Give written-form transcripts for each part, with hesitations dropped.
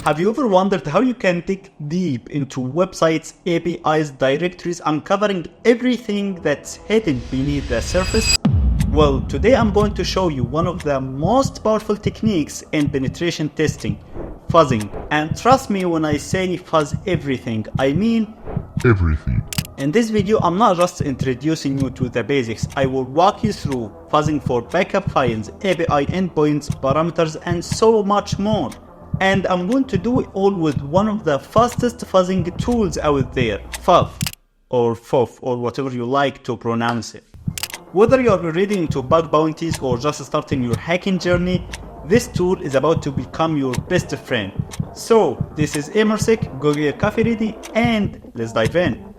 Have you ever wondered how you can dig deep into websites, APIs, directories, uncovering everything that's hidden beneath the surface? Well, today I'm going to show you one of the most powerful techniques in penetration testing, fuzzing. And trust me when I say fuzz everything, I mean everything. In this video, I'm not just introducing you to the basics, I will walk you through fuzzing for backup files, API endpoints, parameters, and so much more. And I'm going to do it all with one of the fastest fuzzing tools out there, Fuff, or Fuff, or whatever you like to pronounce it. Whether you're already into bug bounties or just starting your hacking journey, this tool is about to become your best friend. So, this is AmrSec, go get your coffee ready, and let's dive in.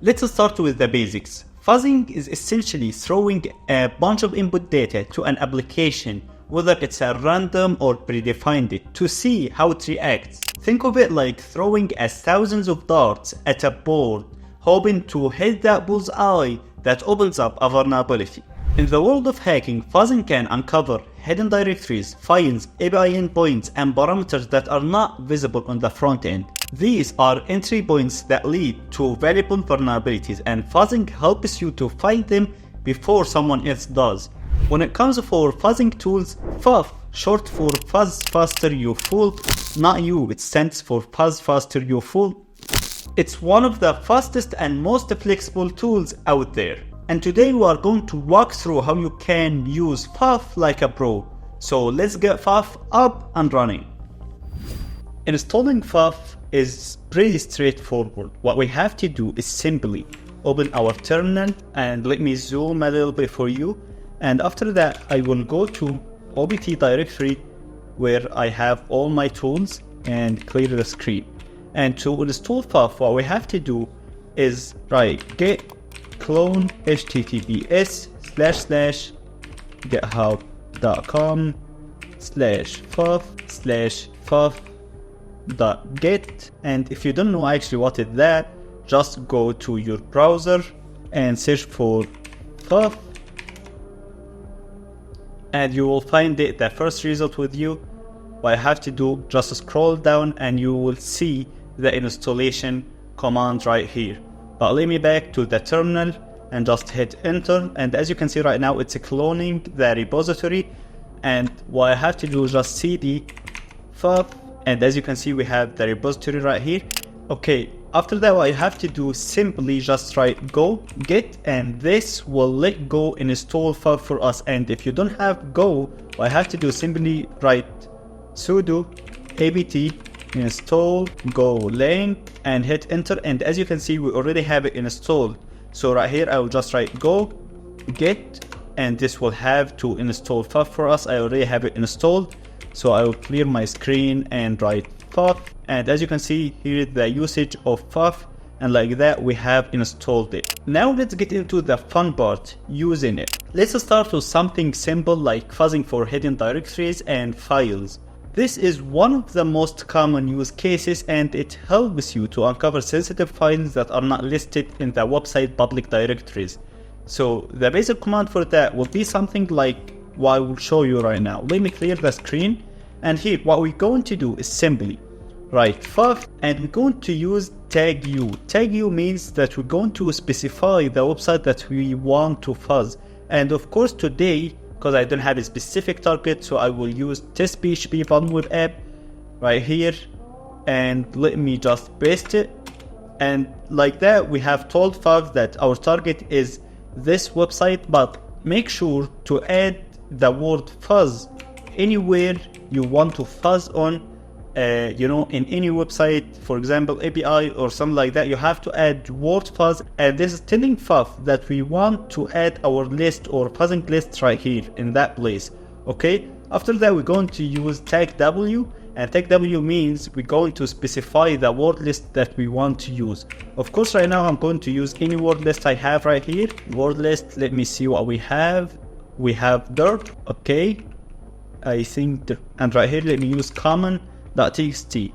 Let's start with the basics. Fuzzing is essentially throwing a bunch of input data to an application, whether it's a random or predefined it, to see how it reacts. Think of it like throwing thousands of darts at a board, hoping to hit that bullseye that opens up a vulnerability. In the world of hacking, fuzzing can uncover hidden directories, files, API endpoints, and parameters that are not visible on the front end. These are entry points that lead to valuable vulnerabilities, and fuzzing helps you to find them before someone else does. When it comes for fuzzing tools, Fuff, short for Fuzz Faster You Fool, not you, it stands for Fuzz Faster You Fool. It's one of the fastest and most flexible tools out there. And today we are going to walk through how you can use Fuff like a pro. So let's get Fuff up and running. Installing Fuff is pretty straightforward. What we have to do is simply open our terminal, and let me zoom a little bit for you. And after that, I will go to opt directory where I have all my tools and clear the screen. And to install Fuff, what we have to do is git clone https://github.com/fuff/fuff.git. And if you don't know actually what is that, just go to your browser and search for Fuff, and you will find the first result with you. What I have to do, just scroll down and you will see the installation command right here. But let me back to the terminal and just hit enter, and as you can see right now it's cloning the repository. And what I have to do is just cd fuff, and as you can see we have the repository right here. Okay, after that what I have to do is simply just go git, and this will let go install Fuff for us. And if you don't have go, what I have to do is simply write sudo apt install golang and hit enter, and as you can see we already have it installed. So right here I will just write go git, and this will have to install Fuff for us. I already have it installed, so I will clear my screen and write Fuff, and as you can see here is the usage of Fuff, and like that we have installed it. Now let's get into the fun part, using it. Let's start with something simple like fuzzing for hidden directories and files. This is one of the most common use cases, and it helps you to uncover sensitive files that are not listed in the website public directories. So the basic command for that will be something like what I will show you right now. Let me clear the screen, and here what we're going to do is simply write Fuff, and we're going to use tag u. Tag u means that we're going to specify the website that we want to fuzz. And of course today, because I don't have a specific target, so I will use test.php web app right here, and let me just paste it. And like that we have told Fuff that our target is this website, but make sure to add the word fuzz anywhere you want to fuzz on. In any website, for example API or something like that, you have to add word fuzz, and this is telling Fuff that we want to add our list or fuzzing list right here in that place. Okay, after that we're going to use tag w, and tag w means we're going to specify the word list that we want to use. Of course right now I'm going to use any word list I have right here. Word list, let me see what we have. We have dirt, okay, I think and right here let me use common.txt.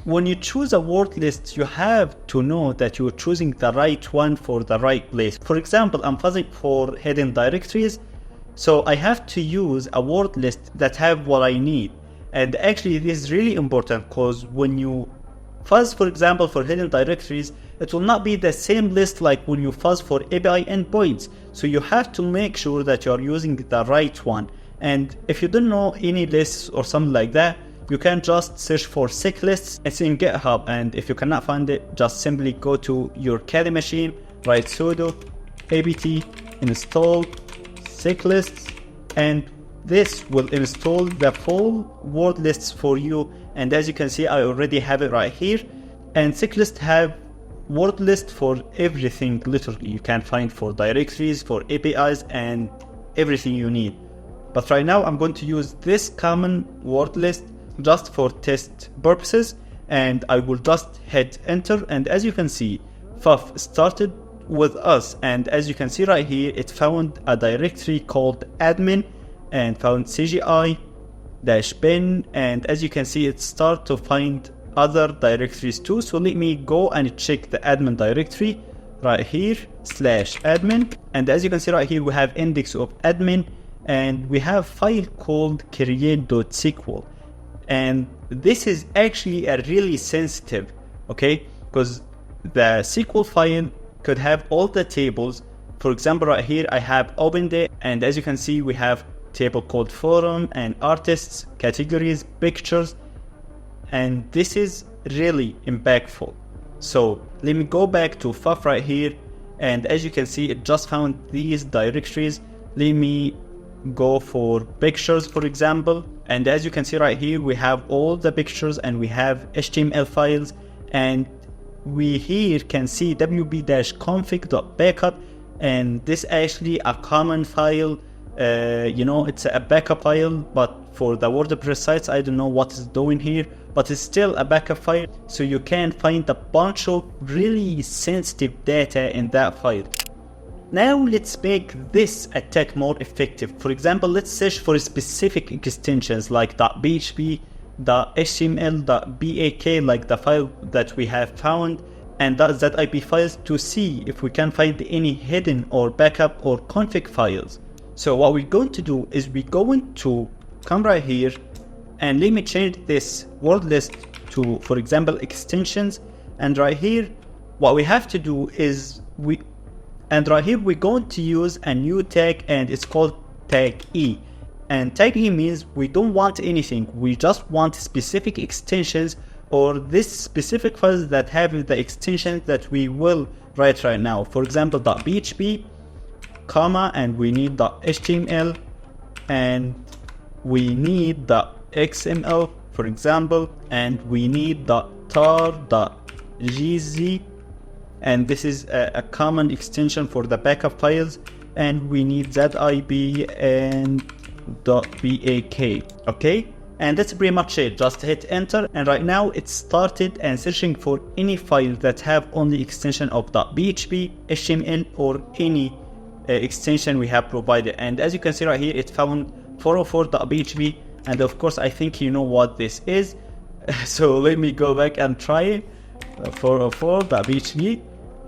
When you choose a word list, you have to know that you're choosing the right one for the right place. For example, I'm fuzzing for hidden directories, so I have to use a word list that have what I need. And actually this is really important, because when you fuzz, for example, for hidden directories, it will not be the same list like when you fuzz for API endpoints. So you have to make sure that you are using the right one. And if you don't know any lists or something like that, you can just search for sec lists. It's in GitHub, and if you cannot find it, just simply go to your Kali machine, write sudo apt install sec lists, and this will install the full word lists for you. And as you can see, I already have it right here. And sec list have word list for everything, literally. You can find for directories, for APIs, and everything you need. But right now I'm going to use this common word list just for test purposes, and I will just hit enter. And as you can see, Fuff started with us, and as you can see right here, it found a directory called admin and found CGI-bin, and as you can see, it started to find other directories too. So let me go and check the admin directory right here, /admin, and as you can see right here, we have index of admin, and we have file called create.sql. And this is actually a really sensitive, okay, because the SQL file could have all the tables. For example, right here I have opened it, and as you can see, we have table called forum and artists, categories, pictures, and this is really impactful. So let me go back to Fuff right here, and as you can see, it just found these directories. Let me go for pictures, for example, and as you can see right here, we have all the pictures and we have HTML files, and we here can see wp-config.backup, and this actually a common file. It's a backup file, but for the WordPress sites, I don't know what is doing here, but it's still a backup file. So you can find a bunch of really sensitive data in that file. Now let's make this attack more effective. For example, let's search for specific extensions like .php, .html, .bak, like the file that we have found, and .zip files, to see if we can find any hidden or backup or config files. So what we're going to do is we're going to come right here, and let me change this word list to, for example, extensions. And right here, what we have to do is we're going to use a new tag, and it's called tag E. And tag E means we don't want anything, we just want specific extensions, or this specific files that have the extensions that we will write right now. For example, .php, comma, and we need .html, and we need .xml, for example, and we need .tar.gz, and this is a common extension for the backup files, and we need zip and .bak. okay, and that's pretty much it. Just hit enter, and right now it started and searching for any file that have only extension of .php, html, or any extension we have provided. And as you can see right here, it found 404.php, and of course I think you know what this is. So let me go back and try it. 404.php.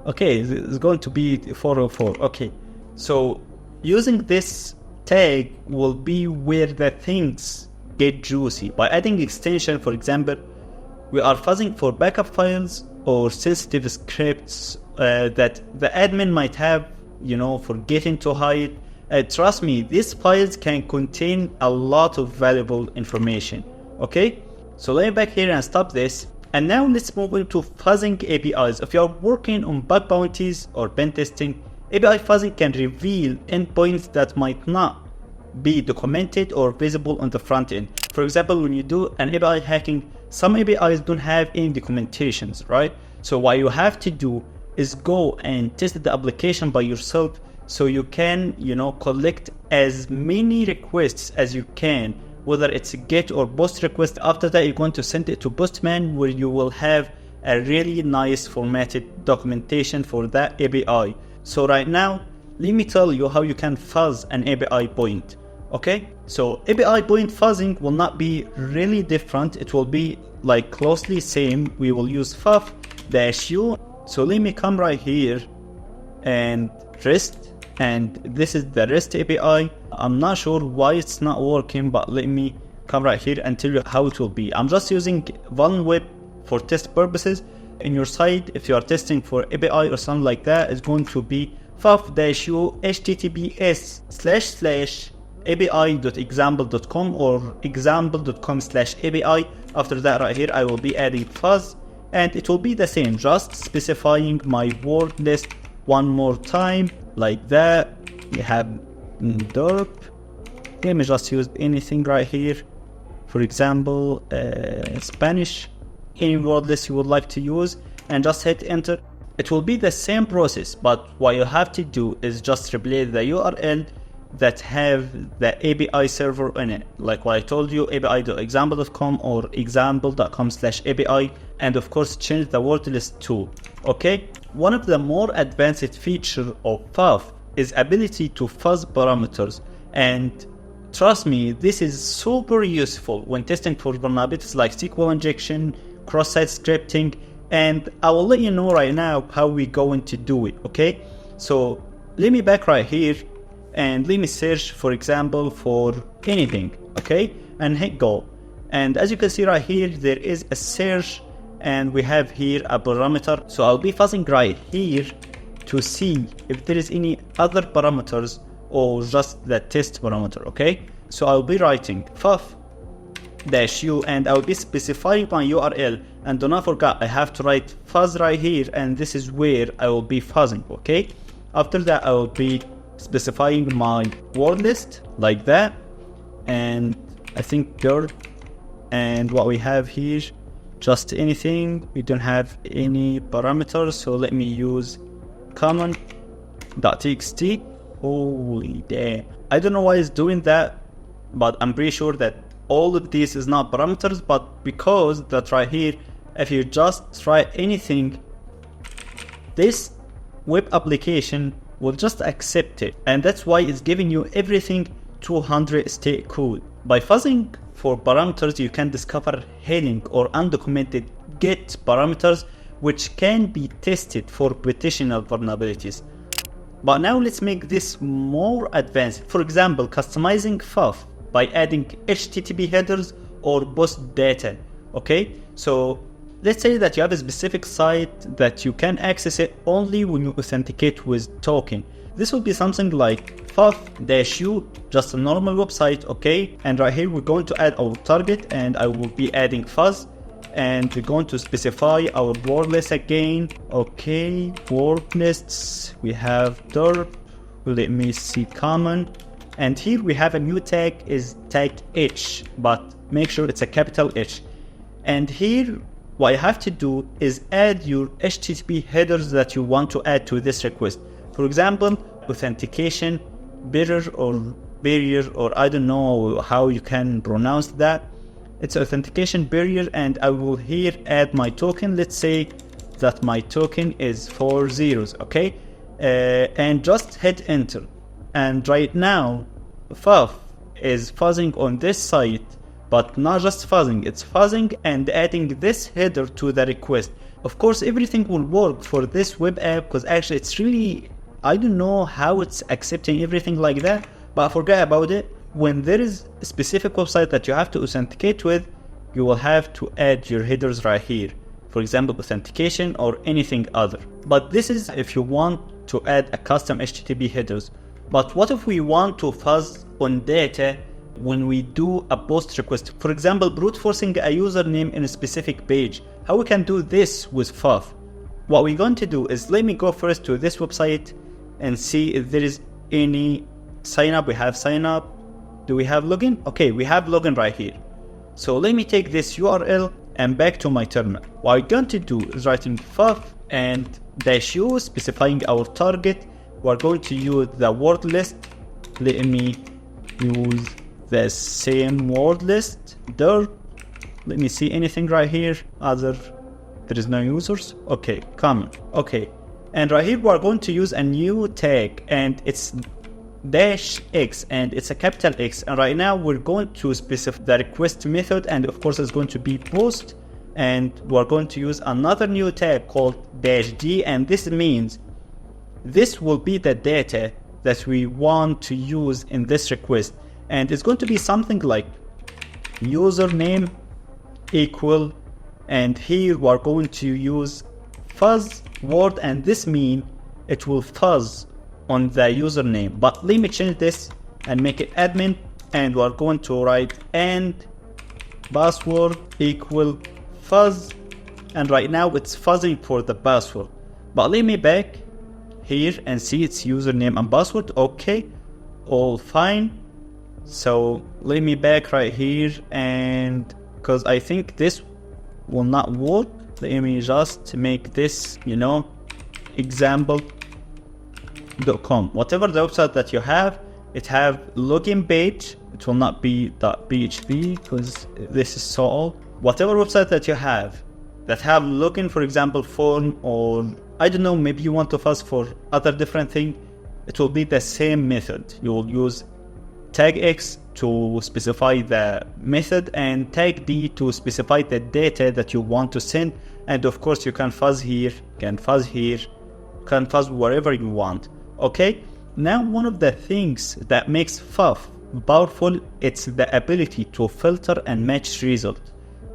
okay, it's going to be 404. okay, so using this tag will be where the things get juicy. By adding extension, for example, we are fuzzing for backup files or sensitive scripts that the admin might have, forgetting to hide. Trust me, these files can contain a lot of valuable information. Okay, so let me back here and stop this. And now let's move into fuzzing APIs. If you are working on bug bounties or pen testing, API fuzzing can reveal endpoints that might not be documented or visible on the front end. For example, when you do an API hacking, some APIs don't have any documentations, right? So what you have to do is go and test the application by yourself, so you can, collect as many requests as you can, whether it's a GET or POST request. After that, you're going to send it to Postman, where you will have a really nice formatted documentation for that API. So right now, let me tell you how you can fuzz an API point. Okay, so API point fuzzing will not be really different. It will be like closely same. We will use Fuff-U. So let me come right here and REST, and this is the REST API. I'm not sure why it's not working, but let me come right here and tell you how it will be. I'm just using one web for test purposes. In your site, if you are testing for API or something like that, it's going to be fuff-u https://api.example.com or example.com/api. After that right here, I will be adding fuzz, and it will be the same, just specifying my word list one more time, like that. We have derp. Let me just use anything right here. For example, Spanish, any word list you would like to use, and just hit enter. It will be the same process, but what you have to do is just replace the URL that have the API server in it. Like what I told you, api.example.com or example.com/API, and of course change the word list too. Okay, one of the more advanced features of Fuff is ability to fuzz parameters, and trust me, this is super useful when testing for vulnerabilities like SQL injection, cross-site scripting, and I will let you know right now how we're going to do it. Okay, so let me back right here and let me search, for example, for anything. Okay, and hit go, and as you can see right here, there is a search, and we have here a parameter. So I'll be fuzzing right here to see if there is any other parameters or just the test parameter. Okay, so I'll be writing fuff-u, and I'll be specifying my URL, and do not forget I have to write fuzz right here, and this is where I will be fuzzing. Okay, after that I will be specifying my word list like that, and I think dirt, and what we have here, just anything. We don't have any parameters, so let me use common.txt. Holy damn, I don't know why it's doing that, but I'm pretty sure that all of this is not parameters, but because that right here, if you just try anything, this web application will just accept it, and that's why it's giving you everything 200 state code. By fuzzing for parameters, you can discover hidden or undocumented get parameters which can be tested for potential vulnerabilities. But now let's make this more advanced. For example, customizing Fuff by adding HTTP headers or post data. Okay, so let's say that you have a specific site that you can access it only when you authenticate with token. This will be something like fuff-u, just a normal website. Okay, and right here we're going to add our target, and I will be adding fuzz, and we're going to specify our word list again. Okay, word lists, we have derp, let me see common, and here we have a new tag, is tag H, but make sure it's a capital H. And here what you have to do is add your HTTP headers that you want to add to this request. For example, authentication barrier, or I don't know how you can pronounce that. It's authentication barrier, and I will here add my token. Let's say that my token is 4 zeros. Okay, and just hit enter. And right now Fuff is fuzzing on this site, but not just fuzzing, it's fuzzing and adding this header to the request. Of course everything will work for this web app, because actually it's really, I don't know how it's accepting everything like that, but forget about it. When there is a specific website that you have to authenticate with, you will have to add your headers right here. For example, authentication or anything other. But this is if you want to add a custom HTTP headers. But what if we want to fuzz on data when we do a post request? For example, brute forcing a username in a specific page. How we can do this with Fuff? What we're going to do is, let me go first to this website and see if there is any sign up. We have sign up. Do we have login? Okay, we have login right here. So let me take this URL and back to my terminal. What we're going to do is writing Fuff and -u, specifying our target. We're going to use the word list. Let me use the same word list. There. Let me see anything right here. Other. There is no users. Okay, common. Okay, and right here we're going to use a new tag, and it's -x, and it's a capital X. And right now we're going to specify the request method, and of course it's going to be post, and we're going to use another new tag called -d, and this means this will be the data that we want to use in this request, and it's going to be something like username equal, and here we're going to use fuzz word, and this means it will fuzz on the username. But let me change this and make it admin, and we're going to write and password equal fuzz, and right now it's fuzzing for the password. But let me back here and see its username and password. Okay, all fine. So let me back right here, and because I think this will not work, let me just make this, example.com. Whatever the website that you have, it have login page. It will not be .php because this is so old. Whatever website that you have that have login, for example, form, or I don't know, maybe you want to fuzz for other different thing, it will be the same method. You will use tag X to specify the method and tag D to specify the data that you want to send. And of course you can fuzz here, can fuzz here, can fuzz wherever you want. Okay, now one of the things that makes Fuff powerful, it's the ability to filter and match results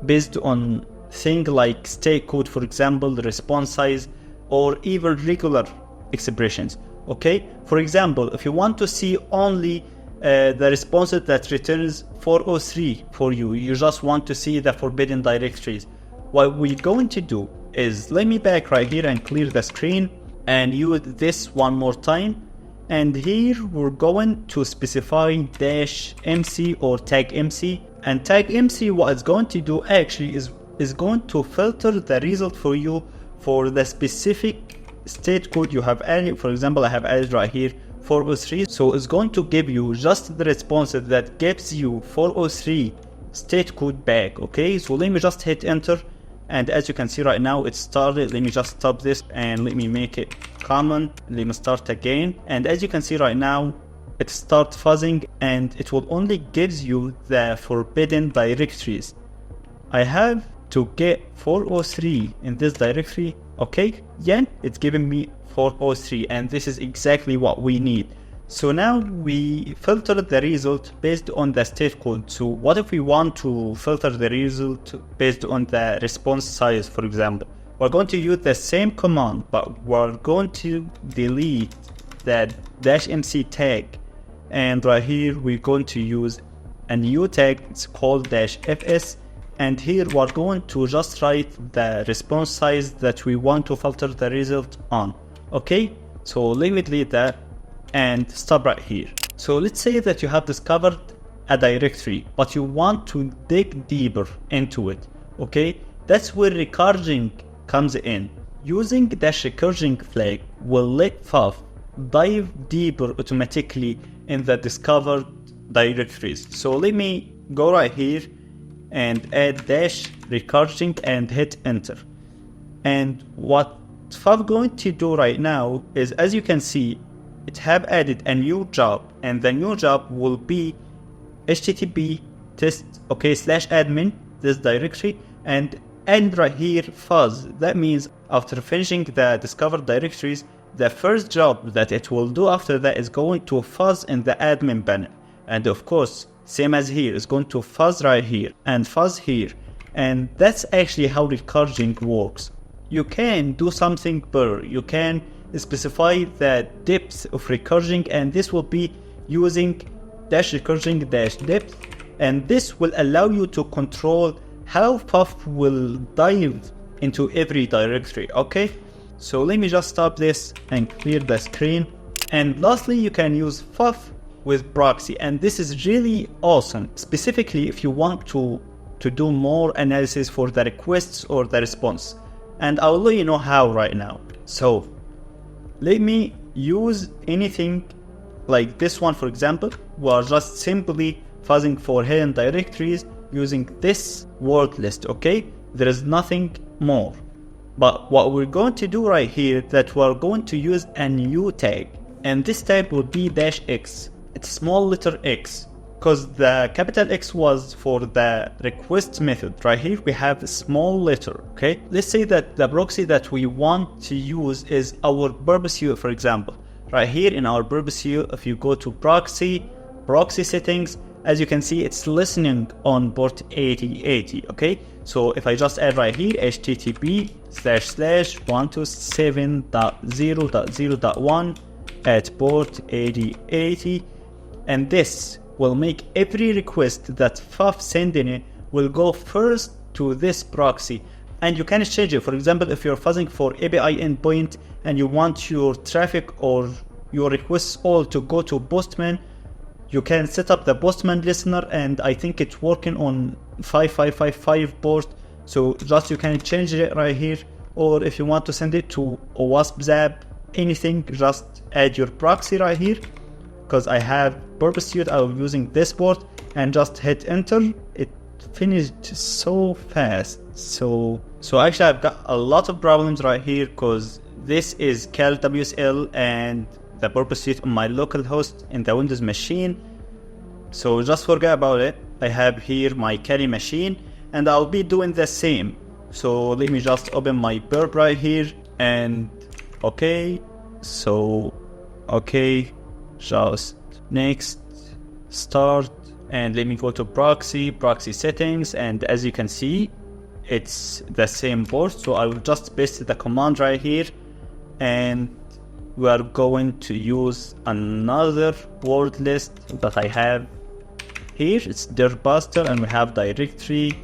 based on things like state code, for example, the response size, or even regular expressions. Okay, for example, if you want to see only the response that returns 403 for you, you just want to see the forbidden directories, what we're going to do is, let me back right here and clear the screen and use this one more time. And here we're going to specify -mc or tag mc, and tag mc, what it's going to do actually is going to filter the result for you for the specific state code you have added. For example, I have added right here 403, so it's going to give you just the response that gives you 403 state code back. Okay, so let me just hit enter, and as you can see right now it started. Let me just stop this and let me make it common. Let me start again, and as you can see right now it starts fuzzing, and it will only gives you the forbidden directories. I have to get 403 in this directory. Okay, yeah, it's giving me 403, and this is exactly what we need. So now we filtered the result based on the state code. So what if we want to filter the result based on the response size, for example? We're going to use the same command, but we're going to delete the -mc tag, and right here we're going to use a new tag. It's called -fs, and here we're going to just write the response size that we want to filter the result on. Okay, so let me delete that and stop right here. So let's say that you have discovered a directory, but you want to dig deeper into it. Okay, that's where recursion comes in. Using the recursion flag will let Fuff dive deeper automatically in the discovered directories. So let me go right here and add -recursion and hit enter. And what Fuff going to do right now is, as you can see, it have added a new job, and the new job will be http test /admin this directory, and right here fuzz. That means after finishing the discovered directories, the first job that it will do after that is going to fuzz in the admin panel. And of course, same as here, it's going to fuzz right here and fuzz here. And that's actually how recursion works. You can do something better. You can specify the depth of recursion, and this will be using -recursion -depth, and this will allow you to control how Fuff will dive into every directory. Okay, so let me just stop this and clear the screen. And lastly, you can use Fuff with proxy, and this is really awesome, specifically if you want to do more analysis for the requests or the response, and I'll let you know how right now. So let me use anything like this one. For example, we are just simply fuzzing for hidden directories using this word list. Okay, there is nothing more. But what we're going to do right here, that we're going to use a new tag, and this tag will be -x. It's small letter x, because the capital X was for the request method. Right here we have a small letter. Okay, let's say that the proxy that we want to use is our purpose UI, for example. Right here in our purpose UI, if you go to proxy settings, as you can see, it's listening on port 8080, okay? So if I just add right here, http://127.0.0.1 at port 8080, and this will make every request that Fuff sending it will go first to this proxy. And you can change it. For example, if you're fuzzing for API endpoint and you want your traffic or your requests all to go to Postman, you can set up the Postman listener, and I think it's working on 5555 port. So just you can change it right here. Or if you want to send it to a WASP ZAP, anything, just add your proxy right here. Because I have purpose suite, I'm using this port, and just hit enter. It finished so fast. So actually I've got a lot of problems right here, because this is cal WSL and the purpose suite on my local host in the Windows machine. So just forget about it. I have here my Kali machine, and I'll be doing the same. So let me just open my burp right here, and okay, so okay, just next, start, and let me go to proxy settings, and as you can see, it's the same port. So I will just paste the command right here, and we are going to use another word list that I have here. It's dirbuster, and we have directory,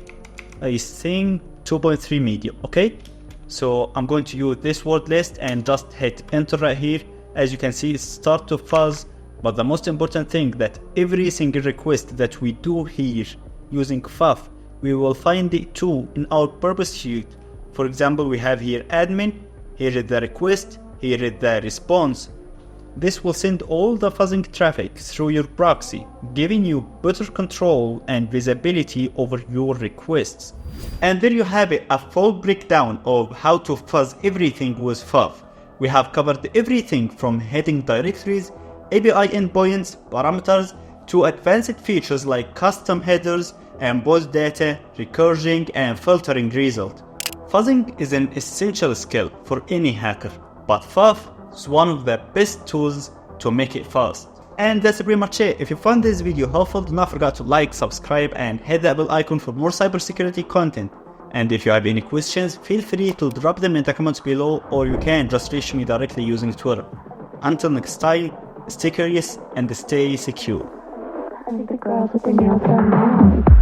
I think 2.3 medium, okay? So I'm going to use this word list and just hit enter right here. As you can see, it starts to fuzz, but the most important thing that every single request that we do here using Fuff, we will find it too in our purpose suite. For example, we have here admin, here is the request, here is the response. This will send all the fuzzing traffic through your proxy, giving you better control and visibility over your requests. And there you have it, a full breakdown of how to fuzz everything with Fuff. We have covered everything from heading directories, API endpoints, parameters, to advanced features like custom headers, embossed data, recursion, and filtering result. Fuzzing is an essential skill for any hacker, but Fuff is one of the best tools to make it fast. And that's pretty much it. If you found this video helpful, do not forget to like, subscribe, and hit the bell icon for more cybersecurity content. And if you have any questions, feel free to drop them in the comments below, or you can just reach me directly using Twitter. Until next time, stay curious and stay secure. I think the girls with their nails done now.